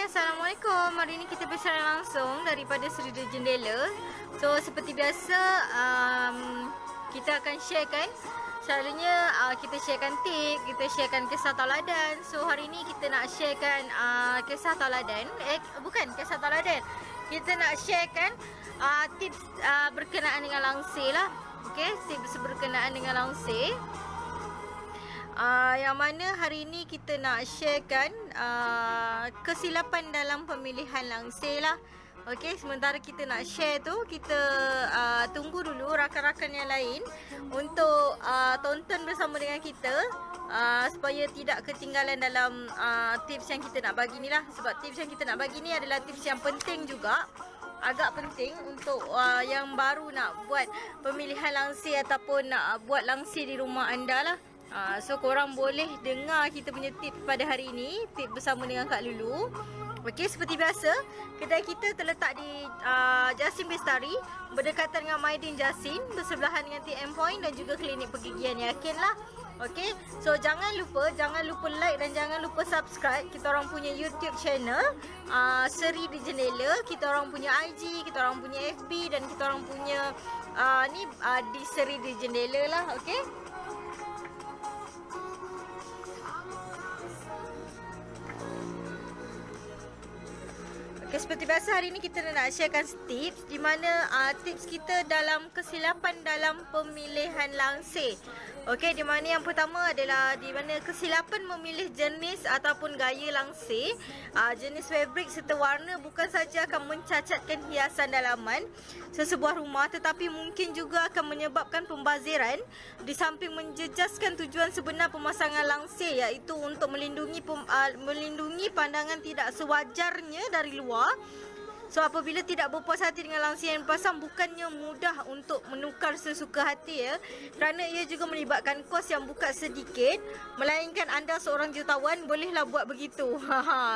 Assalamualaikum. Hari ini kita bersiaran langsung daripada Seri Jendela. So, seperti biasa, kita akan sharekan. Selalunya kita sharekan tip, kita sharekan kisah tauladan. So, hari ini kita nak sharekan kisah tauladan. Bukan kisah tauladan. Kita nak sharekan tips berkenaan dengan langsir lah. Okay, tips berkenaan dengan langsir. Yang mana hari ini kita nak sharekan kesilapan dalam pemilihan langsir lah. Okey, sementara kita nak share tu, kita tunggu dulu rakan-rakan yang lain untuk tonton bersama dengan kita supaya tidak ketinggalan dalam tips yang kita nak bagi ni lah. Sebab tips yang kita nak bagi ni adalah tips yang penting juga, agak penting untuk yang baru nak buat pemilihan langsir ataupun nak buat langsir di rumah anda lah. So korang boleh dengar kita punya tip pada hari ini, tip bersama dengan Kak Lulu. Okey, seperti biasa, kedai kita terletak di Jasin Bestari, berdekatan dengan Maidin Jasin, bersebelahan dengan TM Point dan juga klinik pergigian Yakin lah. Okey, so jangan lupa like dan jangan lupa subscribe kita orang punya YouTube channel Seri di Jendela, kita orang punya IG, kita orang punya FB dan kita orang punya di Seri di Jendela lah. Okey. Okay, seperti biasa hari ini kita nak sharekan tips di mana tips kita dalam kesilapan dalam pemilihan langsir. Okey, di mana yang pertama adalah di mana kesilapan memilih jenis ataupun gaya langsir. Jenis fabrik serta warna bukan saja akan mencacatkan hiasan dalaman sesebuah rumah, tetapi mungkin juga akan menyebabkan pembaziran di samping menjejaskan tujuan sebenar pemasangan langsir, iaitu untuk melindungi pandangan tidak sewajarnya dari luar. So apabila tidak berpuas hati dengan langsir yang dipasang, bukannya mudah untuk menukar sesuka hati kerana ia juga melibatkan kos yang bukan sedikit, melainkan anda seorang jutawan bolehlah buat begitu.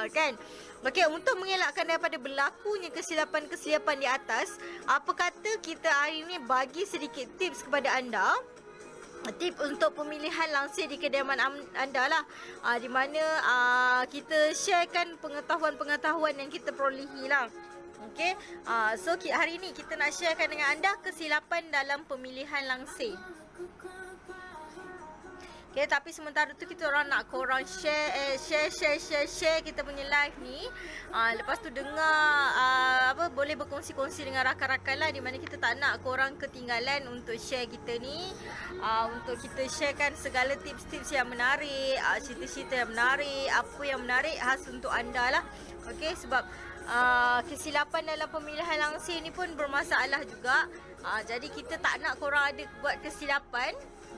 Kan? Okey, untuk mengelakkan daripada berlakunya kesilapan-kesilapan di atas, apa kata kita hari ini bagi sedikit tips kepada anda. Tip untuk pemilihan langsir di kediaman anda lah, di mana kita sharekan pengetahuan-pengetahuan yang kita perolehi lah. Okay, so hari ni kita nak sharekan dengan anda kesilapan dalam pemilihan langsir. Okay, tapi sementara tu kita orang nak korang share kita punya live ni. Lepas tu dengar boleh berkongsi-kongsi dengan rakan-rakan lah, di mana kita tak nak korang ketinggalan untuk share kita ni. Untuk kita sharekan segala tips-tips yang menarik, cerita-cerita yang menarik, apa yang menarik khas untuk anda lah. Okay, sebab kesilapan dalam pemilihan langsir ni pun bermasalah juga. Jadi kita tak nak korang ada buat kesilapan.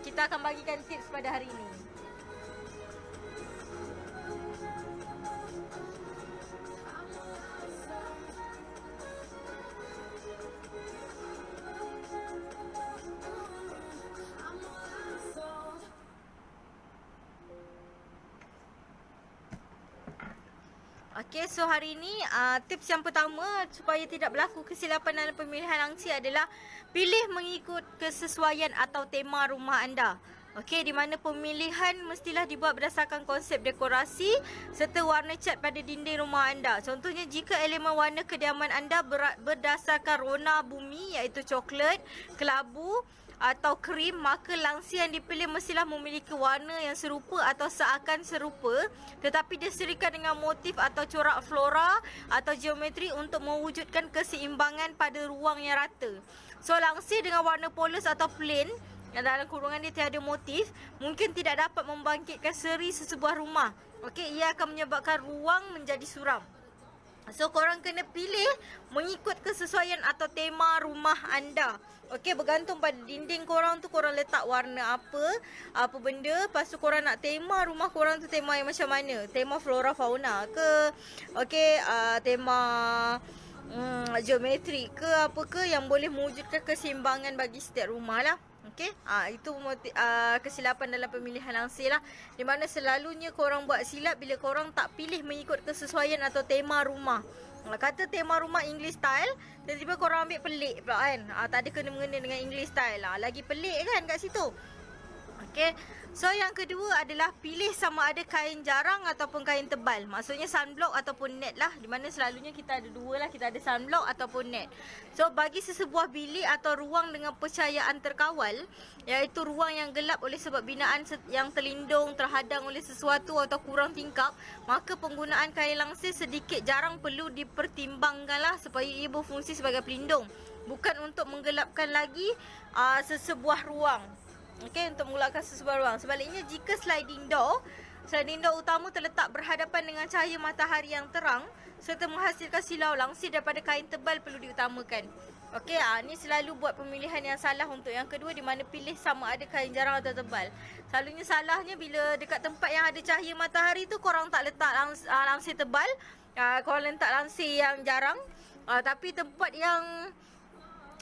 Kita akan bagikan tips pada hari ini. Okay, so hari ini tips yang pertama supaya tidak berlaku kesilapan dalam pemilihan langsir adalah pilih mengikut kesesuaian atau tema rumah anda. Okey, di mana pemilihan mestilah dibuat berdasarkan konsep dekorasi serta warna cat pada dinding rumah anda. Contohnya, jika elemen warna kediaman anda berdasarkan rona bumi, iaitu coklat, kelabu atau krim, maka langsir yang dipilih mestilah memiliki warna yang serupa atau seakan serupa, tetapi diserikan dengan motif atau corak flora atau geometri untuk mewujudkan keseimbangan pada ruang yang rata. So, langsir dengan warna polos atau plain yang dalam kurungan dia tiada motif mungkin tidak dapat membangkitkan seri sesebuah rumah. Okey, ia akan menyebabkan ruang menjadi suram. So korang kena pilih mengikut kesesuaian atau tema rumah anda. Okey, bergantung pada dinding korang tu korang letak warna apa benda. Lepas tu korang nak tema rumah korang tu tema yang macam mana, tema flora fauna ke, okey, tema geometri ke, apa ke yang boleh mewujudkan keseimbangan bagi setiap rumah lah. Okey, itu kesilapan dalam pemilihan langsir lah, di mana selalunya korang buat silap bila korang tak pilih mengikut kesesuaian atau tema rumah. Kata tema rumah English style, tiba-tiba korang ambil pelik pula kan. Tak ada kena-mengena dengan English style lah, lagi pelik kan kat situ. Okey. So yang kedua adalah pilih sama ada kain jarang ataupun kain tebal. Maksudnya sunblock ataupun net lah. Di mana selalunya kita ada dua lah. Kita ada sunblock ataupun net. So bagi sesebuah bilik atau ruang dengan percayaan terkawal, iaitu ruang yang gelap oleh sebab binaan yang terlindung, terhadang oleh sesuatu atau kurang tingkap, maka penggunaan kain langsir sedikit jarang perlu dipertimbangkanlah supaya ia berfungsi sebagai pelindung. Bukan untuk menggelapkan lagi sesebuah ruang. Okey, untuk menggelapkan sesebuah ruang. Sebaliknya, jika sliding door utama terletak berhadapan dengan cahaya matahari yang terang serta menghasilkan silau langsir daripada kain tebal perlu diutamakan. Okey, ni selalu buat pemilihan yang salah untuk yang kedua, di mana pilih sama ada kain jarang atau tebal. Selalunya salahnya bila dekat tempat yang ada cahaya matahari tu korang tak letak langsir tebal, korang letak langsir yang jarang. Tapi tempat yang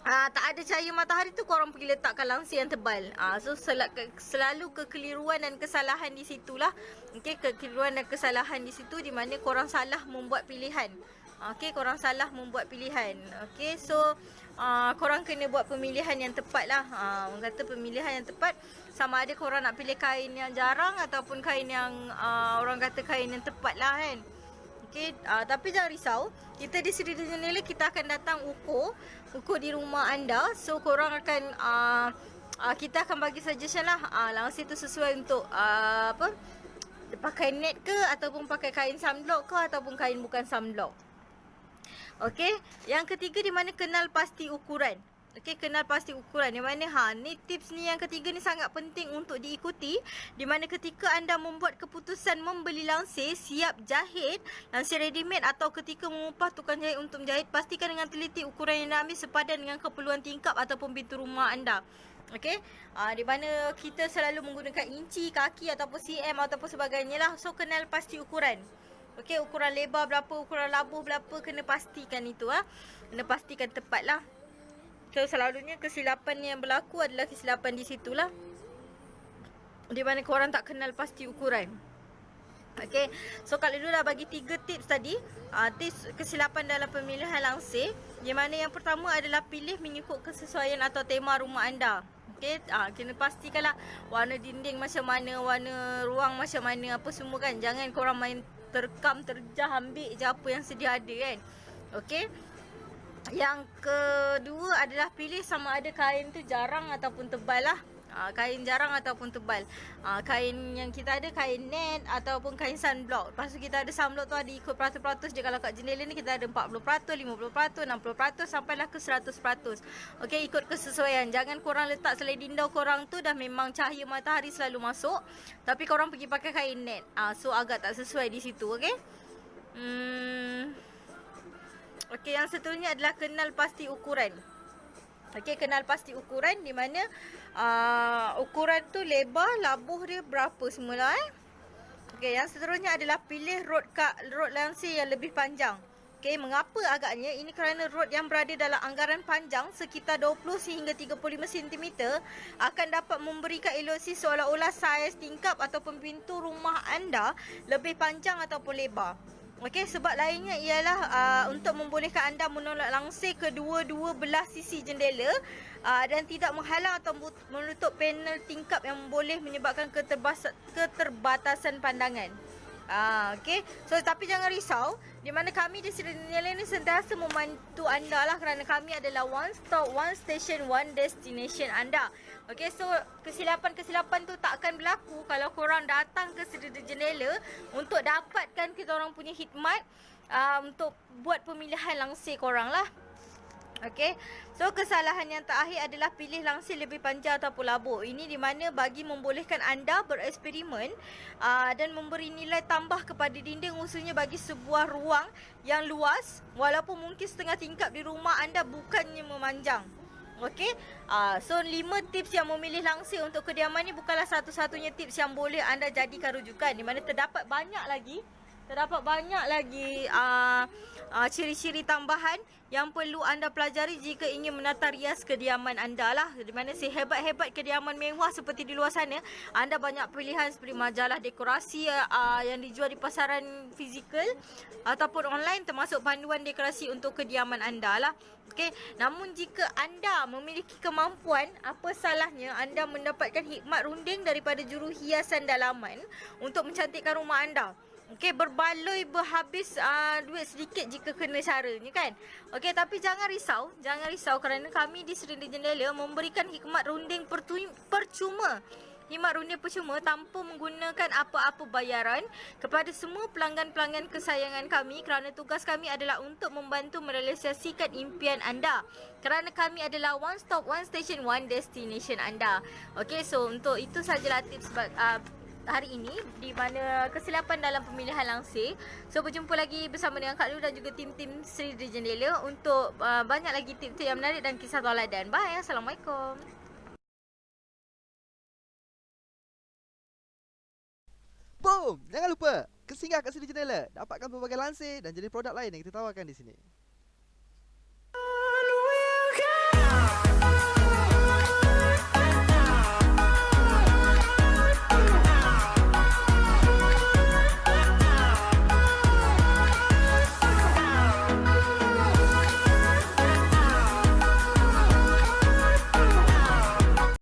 tak ada cahaya matahari tu korang pergi letakkan langsir yang tebal. So selalu kekeliruan dan kesalahan di situlah. Okey, kekeliruan dan kesalahan di situ di mana korang salah membuat pilihan. Okey, korang salah membuat pilihan. Okey, so korang kena buat pemilihan yang tepat lah. Orang kata pemilihan yang tepat sama ada korang nak pilih kain yang jarang ataupun kain yang orang kata kain yang tepat lah kan. Okay, tapi jangan risau. Kita di Seri Jendela kita akan datang ukur di rumah anda. So korang akan kita akan bagi suggestion lah. Langsir tu sesuai untuk pakai net ke ataupun pakai kain sunblock ke ataupun kain bukan sunblock. Okey, yang ketiga di mana kenal pasti ukuran. Okey, kenal pasti ukuran. Di mana ni tips ni yang ketiga ni sangat penting untuk diikuti. Di mana ketika anda membuat keputusan membeli langsir, siap jahit, langsir ready made atau ketika mengupah tukang jahit untuk menjahit, pastikan dengan teliti ukuran yang anda ambil sepadan dengan keperluan tingkap ataupun pintu rumah anda. Okey, di mana kita selalu menggunakan inci, kaki ataupun cm ataupun sebagainya lah. So kenal pasti ukuran. Okey, ukuran lebar berapa, ukuran labuh berapa, kena pastikan itu kena pastikan tepat lah. So selalunya kesilapan yang berlaku adalah kesilapan di situlah, di mana korang tak kenal pasti ukuran. Okay, so kalau dulu dah bagi 3 tips tadi, tips kesilapan dalam pemilihan langsir. Di mana yang pertama adalah pilih mengikut kesesuaian atau tema rumah anda. Okay, kena pastikanlah warna dinding macam mana, warna ruang macam mana, apa semua kan. Jangan korang main terkam, terjah, ambil je apa yang sedia ada kan. Okay, yang kedua adalah pilih sama ada kain tu jarang ataupun tebal lah. Kain jarang ataupun tebal. Kain yang kita ada kain net ataupun kain sunblock. Lepas tu kita ada sunblock tu ada ikut peratus-peratus je. Kalau kat jendela ni kita ada 40%, 50%, 60% sampailah ke 100%. Okey, ikut kesesuaian. Jangan korang letak sliding door korang tu dah memang cahaya matahari selalu masuk, tapi korang pergi pakai kain net. So agak tak sesuai di situ. Okey. Okey, yang seterusnya adalah kenal pasti ukuran. Okey, kenal pasti ukuran di mana ukuran tu lebar, labuh dia berapa semula Okey, yang seterusnya adalah pilih rod langsir yang lebih panjang. Okey, mengapa agaknya? Ini kerana rod yang berada dalam anggaran panjang sekitar 20 sehingga 35 cm akan dapat memberikan ilusi seolah-olah saiz tingkap ataupun pintu rumah anda lebih panjang ataupun lebar. Okey, sebab lainnya ialah untuk membolehkan anda menolak langsir kedua-dua belah sisi jendela dan tidak menghalang atau menutup panel tingkap yang boleh menyebabkan keterbatasan pandangan. Okey, so tapi jangan risau, di mana kami di Seri Jendela ni sentiasa membantu anda lah, kerana kami adalah one stop, one station, one destination anda. Okey, so kesilapan-kesilapan tu tak akan berlaku kalau korang datang ke Seri Jendela untuk dapatkan kita orang punya khidmat untuk buat pemilihan langsir korang lah. Okey, so kesalahan yang terakhir adalah pilih langsir lebih panjang ataupun labuh. Ini di mana bagi membolehkan anda bereksperimen dan memberi nilai tambah kepada dinding, khususnya bagi sebuah ruang yang luas walaupun mungkin setengah tingkap di rumah anda bukannya memanjang. Okey, so 5 tips yang memilih langsir untuk kediaman ni bukanlah satu-satunya tips yang boleh anda jadikan rujukan, di mana terdapat banyak lagi terdapat banyak lagi ciri-ciri tambahan yang perlu anda pelajari jika ingin menata rias kediaman anda lah. Di mana sehebat-hebat kediaman mewah seperti di luar sana, anda banyak pilihan seperti majalah dekorasi yang dijual di pasaran fizikal ataupun online, termasuk panduan dekorasi untuk kediaman anda lah. Okey, namun jika anda memiliki kemampuan, apa salahnya anda mendapatkan hikmat runding daripada juru hiasan dalaman untuk mencantikkan rumah anda. Okey, berbaloi berhabis duit sedikit jika kena caranya kan. Okey, tapi jangan risau kerana kami di Seri Jendela memberikan hikmat runding percuma. Hikmat runding percuma tanpa menggunakan apa-apa bayaran kepada semua pelanggan-pelanggan kesayangan kami, kerana tugas kami adalah untuk membantu merealisasikan impian anda. Kerana kami adalah one stop, one station, one destination anda. Okey, so untuk itu sajalah tips hari ini di mana kesilapan dalam pemilihan langsir. So berjumpa lagi bersama dengan Kak Lu dan juga tim-tim Seri Jendela untuk banyak lagi tips-tips yang menarik dan kisah tauladan. Bye. Assalamualaikum. Boom! Jangan lupa singgah kat Seri Jendela, dapatkan pelbagai lansir dan jenis produk lain yang kita tawarkan di sini.